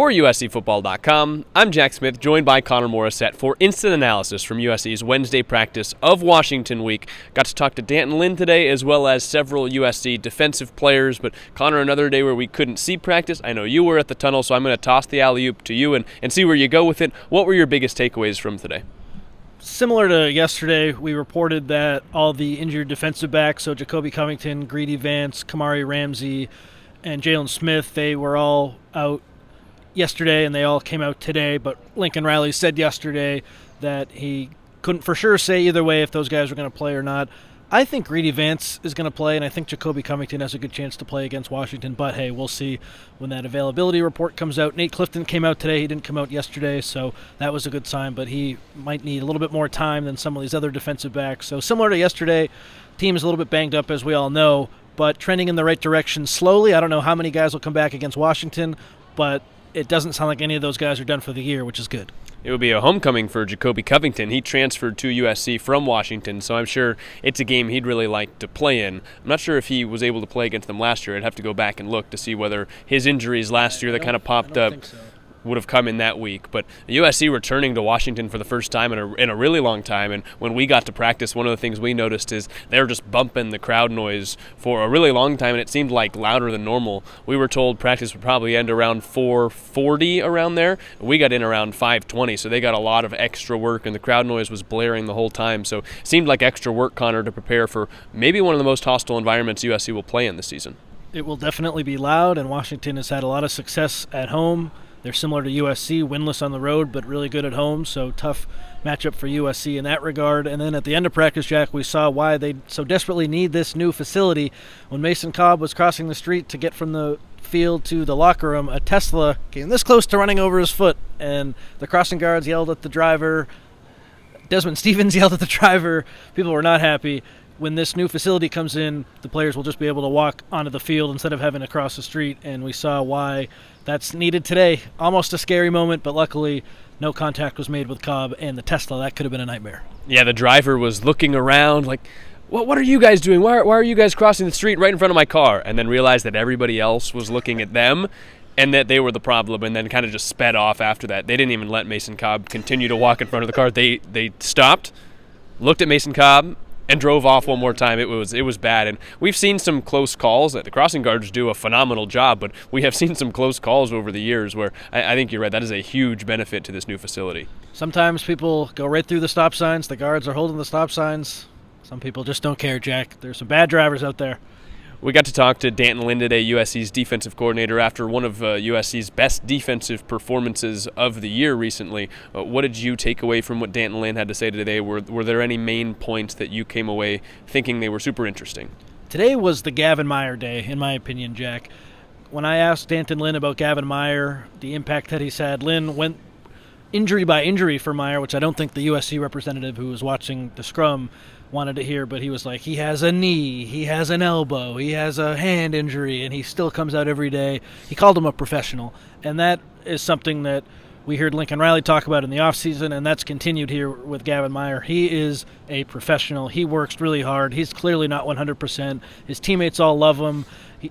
For USCFootball.com, I'm Jack Smith, joined by Connor Morrissette for instant analysis from USC's Wednesday practice of Washington week. Got to talk to D'Anton Lynn today, as well as several USC defensive players. But Connor, another day where we couldn't see practice. I know you were at the tunnel, so I'm going to toss the alley-oop to you and see where you go with it. What were your biggest takeaways from today? Similar to yesterday, we reported that all the injured defensive backs, so Jacoby Covington, Greedy Vance, Kamari Ramsey, and Jalen Smith, they were all out yesterday, and they all came out today, but Lincoln Riley said yesterday that he couldn't for sure say either way if those guys were going to play or not. I think Greedy Vance is going to play, and I think Jacoby Covington has a good chance to play against Washington, but hey, we'll see when that availability report comes out. Nate Clifton came out today. He didn't come out yesterday, so that was a good sign, but he might need a little bit more time than some of these other defensive backs. So similar to yesterday, team is a little bit banged up, as we all know, but trending in the right direction slowly. I don't know how many guys will come back against Washington, but it doesn't sound like any of those guys are done for the year, which is good. It would be a homecoming for Jacoby Covington. He transferred to USC from Washington, so I'm sure it's a game he'd really like to play in. I'm not sure if he was able to play against them last year. I'd have to go back and look to see whether his injuries last year that kind of popped up would have come in that week. But USC returning to Washington for the first time in a really long time, and when we got to practice, one of the things we noticed is they were just bumping the crowd noise for a really long time, and it seemed like louder than normal. We were told practice would probably end around 4:40 around there. We got in around 5:20, so they got a lot of extra work, and the crowd noise was blaring the whole time. So it seemed like extra work, Connor, to prepare for maybe one of the most hostile environments USC will play in this season. It will definitely be loud, and Washington has had a lot of success at home. They're similar to USC, winless on the road, but really good at home, so tough matchup for USC in that regard. And then at the end of practice, Jack, we saw why they so desperately need this new facility. When Mason Cobb was crossing the street to get from the field to the locker room, a Tesla came this close to running over his foot, and the crossing guards yelled at the driver. Desmond Stevens yelled at the driver. People were not happy. When this new facility comes in, the players will just be able to walk onto the field instead of having to cross the street, and we saw why that's needed today. Almost a scary moment, but luckily no contact was made with Cobb and the Tesla. That could have been a nightmare. Yeah, the driver was looking around like, what are you guys doing? Why are you guys crossing the street right in front of my car? And then realized that everybody else was looking at them and that they were the problem, and then kind of just sped off after that. They didn't even let Mason Cobb continue to walk in front of the car. They stopped, looked at Mason Cobb, and drove off one more time. It was bad, and we've seen some close calls. The crossing guards do a phenomenal job, but we have seen some close calls over the years where I think you're right. That is a huge benefit to this new facility. Sometimes people go right through the stop signs. The guards are holding the stop signs. Some people just don't care, Jack. There's some bad drivers out there. We got to talk to D'Anton Lynn today, USC's defensive coordinator, after one of USC's best defensive performances of the year recently. What did you take away from what D'Anton Lynn had to say today? Were there any main points that you came away thinking they were super interesting? Today was the Gavin Meyer day, in my opinion, Jack. When I asked D'Anton Lynn about Gavin Meyer, the impact that he's had, Lynn went injury by injury for Meyer, which I don't think the USC representative who was watching the scrum wanted to hear, but he was like, he has a knee, he has an elbow, he has a hand injury, and he still comes out every day. He called him a professional, and that is something that we heard Lincoln Riley talk about in the offseason, and that's continued here with Gavin Meyer. He is a professional. He works really hard. He's clearly not 100%. His teammates all love him.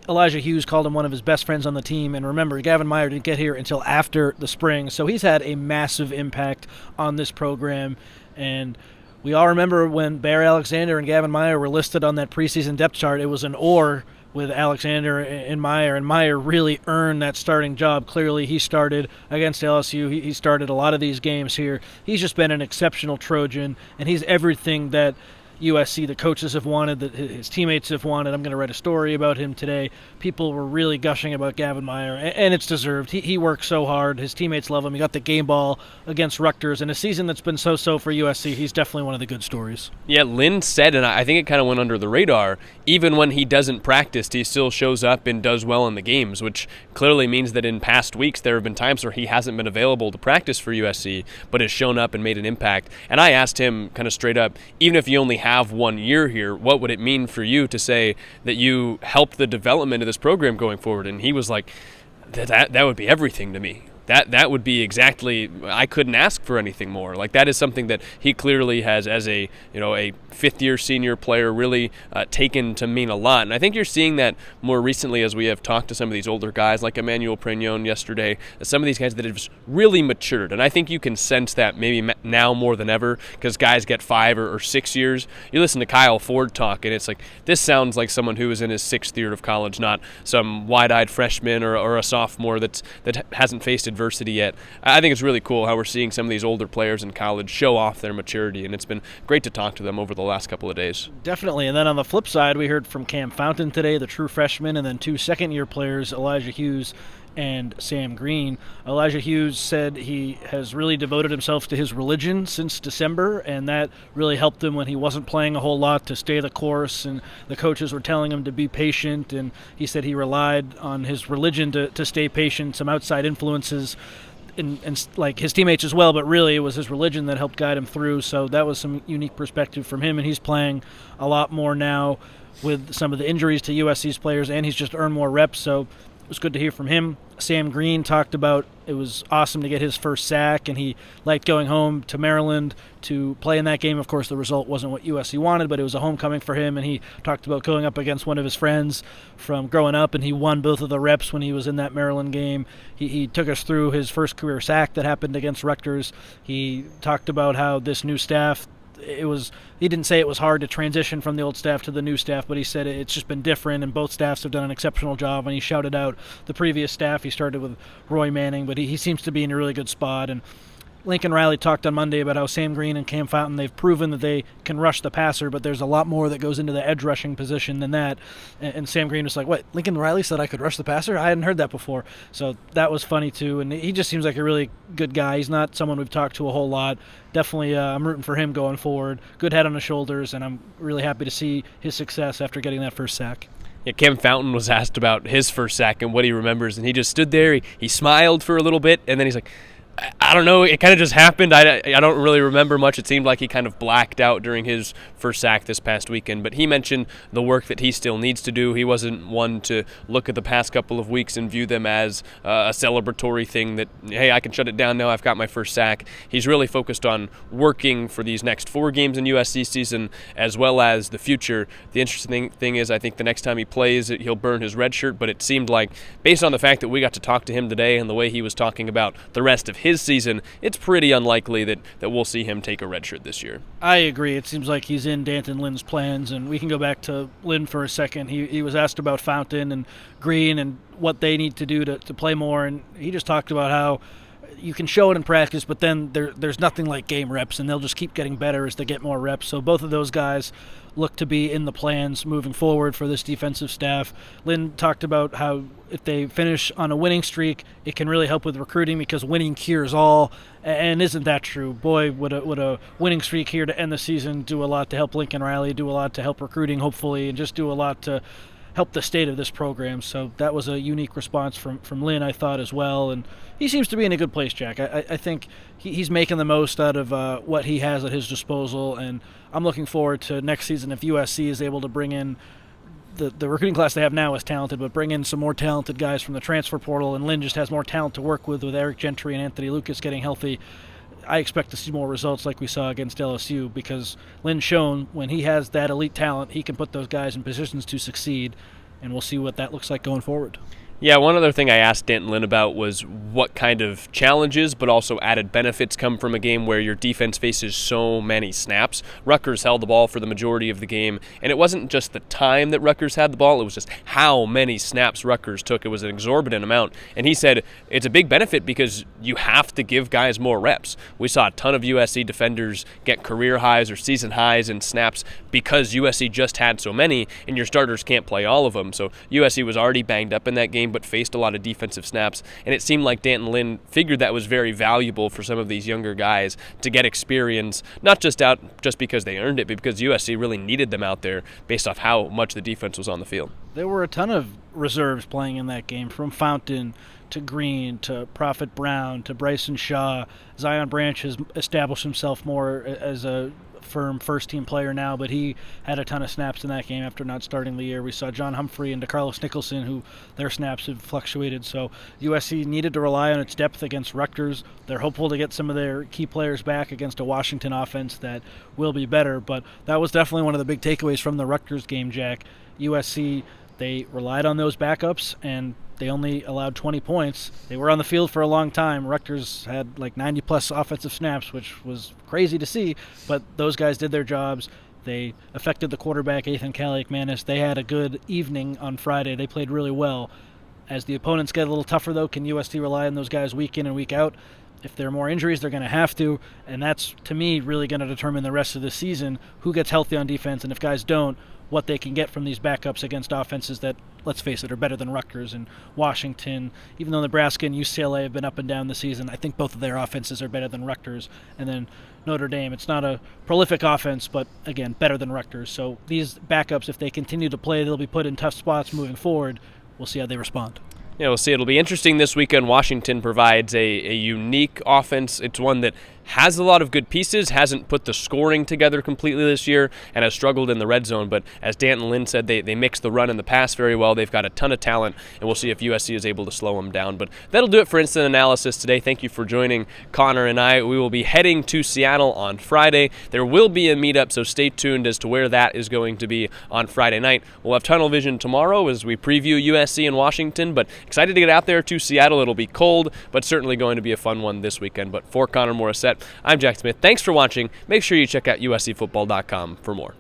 Elijah Hughes called him one of his best friends on the team, and remember, Gavin Meyer didn't get here until after the spring, so he's had a massive impact on this program, and we all remember when Bear Alexander and Gavin Meyer were listed on that preseason depth chart. It was an or with Alexander and Meyer really earned that starting job. Clearly, he started against LSU. He started a lot of these games here. He's just been an exceptional Trojan, and he's everything that USC, the coaches have wanted, that his teammates have wanted. I'm going to write a story about him today. People were really gushing about Gavin Meyer, and it's deserved. He works so hard. His teammates love him. He got the game ball against Rutgers. In a season that's been so-so for USC, he's definitely one of the good stories. Yeah, Lynn said, and I think it kind of went under the radar, even when he doesn't practice, he still shows up and does well in the games, which clearly means that in past weeks there have been times where he hasn't been available to practice for USC, but has shown up and made an impact. And I asked him kind of straight up, even if you only have 1 year here, what would it mean for you to say that you helped the development of this program going forward? And he was like, that would be everything to me. that would be exactly, I couldn't ask for anything more. Like, that is something that he clearly has, as a fifth-year senior player, really taken to mean a lot. And I think you're seeing that more recently as we have talked to some of these older guys like Emmanuel Prignon yesterday, some of these guys that have really matured. And I think you can sense that maybe now more than ever, because guys get 5 or 6 years. You listen to Kyle Ford talk, and it's like, this sounds like someone who is in his 6th year of college, not some wide-eyed freshman or a sophomore that hasn't faced adversity yet. I think it's really cool how we're seeing some of these older players in college show off their maturity, and it's been great to talk to them over the last couple of days. Definitely. And then on the flip side, we heard from Kam Fountain today, the true freshman, and then 2 second-year players, Elijah Hughes and Sam Greene. Elijah Hughes said he has really devoted himself to his religion since December, and that really helped him when he wasn't playing a whole lot to stay the course, and the coaches were telling him to be patient, and he said he relied on his religion to stay patient, some outside influences, and like his teammates as well, but really it was his religion that helped guide him through. So that was some unique perspective from him, and he's playing a lot more now with some of the injuries to USC's players, and he's just earned more reps, so it was good to hear from him. Sam Greene talked about it was awesome to get his first sack, and he liked going home to Maryland to play in that game. Of course, the result wasn't what USC wanted, but it was a homecoming for him, and he talked about going up against one of his friends from growing up, and he won both of the reps when he was in that Maryland game. He took us through his first career sack that happened against Rutgers. He talked about how this new staff, he didn't say it was hard to transition from the old staff to the new staff, but he said it's just been different, and both staffs have done an exceptional job, and he shouted out the previous staff. He started with Roy Manning, but he seems to be in a really good spot. And Lincoln Riley talked on Monday about how Sam Greene and Kam Fountain, they've proven that they can rush the passer, but there's a lot more that goes into the edge rushing position than that. And Sam Greene was like, what, Lincoln Riley said I could rush the passer? I hadn't heard that before. So that was funny too, and he just seems like a really good guy. He's not someone we've talked to a whole lot. Definitely I'm rooting for him going forward. Good head on his shoulders, and I'm really happy to see his success after getting that first sack. Yeah, Kam Fountain was asked about his first sack and what he remembers, and he just stood there, he smiled for a little bit, and then he's like, I don't know, it kind of just happened. I don't really remember much. It seemed like he kind of blacked out during his first sack this past weekend, but he mentioned the work that he still needs to do. He wasn't one to look at the past couple of weeks and view them as a celebratory thing that, hey, I can shut it down now, I've got my first sack. He's really focused on working for these next 4 games in USC season as well as the future. The interesting thing is I think the next time he plays, he'll burn his red shirt, but it seemed like, based on the fact that we got to talk to him today and the way he was talking about the rest of his season, it's pretty unlikely that we'll see him take a red shirt this year. I agree. It seems like he's in D'Anton Lynn's plans, and we can go back to Lynn for a second. He was asked about Fountain and Greene and what they need to do to play more, and he just talked about how you can show it in practice, but then there's nothing like game reps, and they'll just keep getting better as they get more reps. So both of those guys look to be in the plans moving forward for this defensive staff. Lynn talked about how if they finish on a winning streak, it can really help with recruiting because winning cures all, and isn't that true? Boy, would a winning streak here to end the season do a lot to help Lincoln Riley, do a lot to help recruiting, hopefully, and just do a lot to help the state of this program. So that was a unique response from Lynn, I thought, as well. And he seems to be in a good place, Jack. I think he's making the most out of what he has at his disposal, and I'm looking forward to next season if USC is able to bring in the recruiting class they have now is talented, but bring in some more talented guys from the transfer portal, and Lynn just has more talent to work with Eric Gentry and Anthony Lucas getting healthy. I expect to see more results like we saw against LSU because Lynn's shown when he has that elite talent, he can put those guys in positions to succeed, and we'll see what that looks like going forward. Yeah, one other thing I asked D'Anton Lynn about was what kind of challenges but also added benefits come from a game where your defense faces so many snaps. Rutgers held the ball for the majority of the game, and it wasn't just the time that Rutgers had the ball, it was just how many snaps Rutgers took. It was an exorbitant amount, and he said it's a big benefit because you have to give guys more reps. We saw a ton of USC defenders get career highs or season highs in snaps because USC just had so many, and your starters can't play all of them. So USC was already banged up in that game, but faced a lot of defensive snaps, and it seemed like D'Anton Lynn figured that was very valuable for some of these younger guys to get experience, not just because they earned it, but because USC really needed them out there based off how much the defense was on the field. There were a ton of reserves playing in that game, from Fountain to Greene to Prophet Brown to Bryson Shaw. Zion Branch has established himself more as a confirmed first-team player now, but he had a ton of snaps in that game after not starting the year. We saw John Humphrey and DeCarlos Nicholson, who their snaps have fluctuated. So USC needed to rely on its depth against Rutgers. They're hopeful to get some of their key players back against a Washington offense that will be better. But that was definitely one of the big takeaways from the Rutgers game, Jack. USC, they relied on those backups, and they only allowed 20 points. They were on the field for a long time. Rutgers had like 90-plus offensive snaps, which was crazy to see, but those guys did their jobs. They affected the quarterback, Ethan Kaliakmanis. They had a good evening on Friday. They played really well. As the opponents get a little tougher, though, can USC rely on those guys week in and week out? If there are more injuries, they're going to have to, and that's, to me, really going to determine the rest of the season, who gets healthy on defense, and if guys don't, what they can get from these backups against offenses that, let's face it, are better than Rutgers and Washington. Even though Nebraska and UCLA have been up and down this season, I think both of their offenses are better than Rutgers. And then Notre Dame, it's not a prolific offense, but again, better than Rutgers. So these backups, if they continue to play, they'll be put in tough spots moving forward. We'll see how they respond. Yeah, we'll see. It'll be interesting this weekend. Washington provides a unique offense. It's one that has a lot of good pieces, hasn't put the scoring together completely this year, and has struggled in the red zone. But as D'Anton Lynn said, they mix the run and the pass very well. They've got a ton of talent, and we'll see if USC is able to slow them down. But that'll do it for Instant Analysis today. Thank you for joining Connor and I. We will be heading to Seattle on Friday. There will be a meetup, so stay tuned as to where that is going to be on Friday night. We'll have Tunnel Vision tomorrow as we preview USC and Washington, but excited to get out there to Seattle. It'll be cold, but certainly going to be a fun one this weekend. But for Connor Morrissette, I'm Jack Smith. Thanks for watching. Make sure you check out USCfootball.com for more.